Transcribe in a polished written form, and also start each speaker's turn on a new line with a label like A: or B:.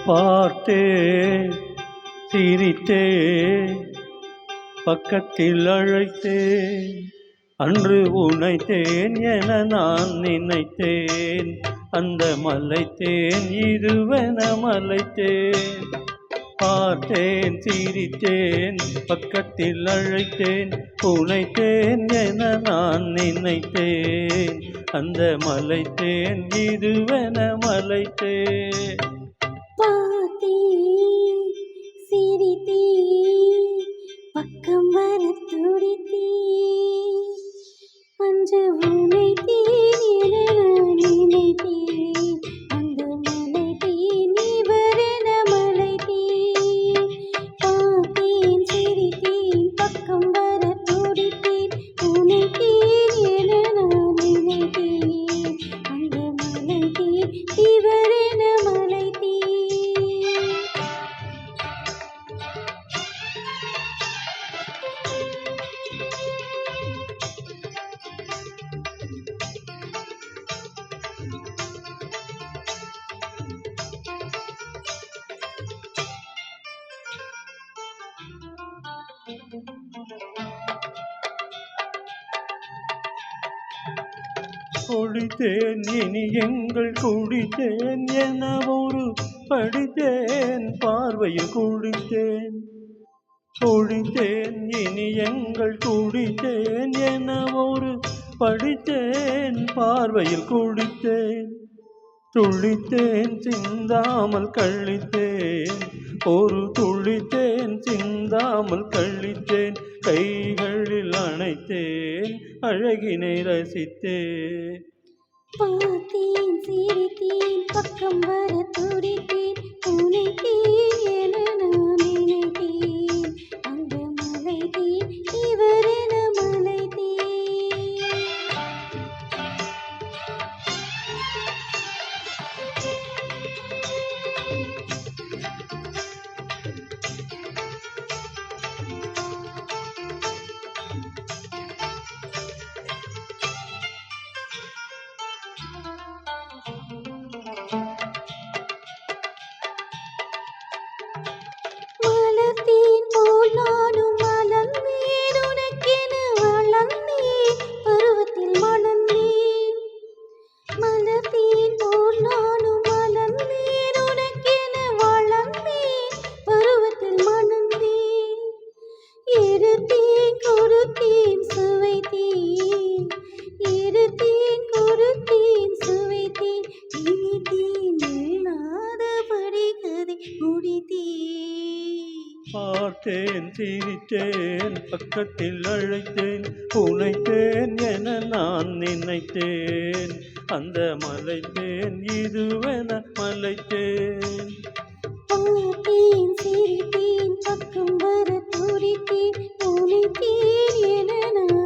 A: பார்த்தேன், சிரித்தேன், பக்கத்தில் அழைத்தேன். அன்று உனைத்தேன் என நான் நினைத்தேன். அந்த மலைத்தேன் இதுவென மலைத்தேன். பார்த்தேன், சிரித்தேன், பக்கத்தில் அழைத்தேன். உனைத்தேன் என நான் நினைத்தேன். அந்த மலைத்தேன் இதுவென மலைத்தேன்.
B: பார்த்தேன், சிரித்தேன், பக்கம் வர துடித்தேன். அன்று உனைத்தேன் என நான் நினைத்தேன். அந்த மலைத்தேன் இவரென மலைத்தேன். பார்த்தேன், சிரித்தேன், பக்கம் வர துடித்தேன். உனைத்தேன் என நான் நினைத்தேன். அந்த மலைத்தேன் இவரென மலைத்தேன்.
A: குடித்தேன் இனி எங்கள் குடித்தேன் என ஒரு படித்தேன் பார்வையில் குடித்தேன். குடித்தேன் இனி எங்கள் குடித்தேன் என ஒரு படித்தேன் பார்வையில் குடித்தேன். துளித்தேன் சிந்தாமல் கழித்தேன். ஒரு துளித்தேன் சிந்தாமல் கழித்தேன். கைகளில் அணைத்தேன், அழகினை ரசித்தேன்.
B: பார்த்தேன், சிரித்தேன், பக்கம் வர துடித்தேன். உனைத்தேன் என நான் நினைத்தேன். அந்த மலைத்தேன் இவரென மலைத்தேன். மலர்த்தேன் போல் நானும் மலர்ந்தேன். உனக்கென வளர்ந்தேன், பருவத்தில் மணந்தேன். மலர்த்தேன் போல் நானும் மலர்ந்தேன். உனக்கென வளர்ந்தேன், பருவத்தில் மணந்தேன். எடுத்தேன், கொடுத்தேன், சுவைத்தேன். எடுத்தேன், கொடுத்தேன், சுவைத்தேன். இனித்தேன், இல்லாதபடி கதை முடித்தேன்.
A: பார்த்தேன், சிரித்தேன், பக்கத்தில் அழைத்தேன். உனைத்தேன் என நான் நினைத்தேன். அந்த மலைத்தேன் இதுவென மலைத்தேன்.
B: பார்த்தேன், சிரித்தேன், பக்கம் வர துடித்தேன். உனைத்தேன் என நான்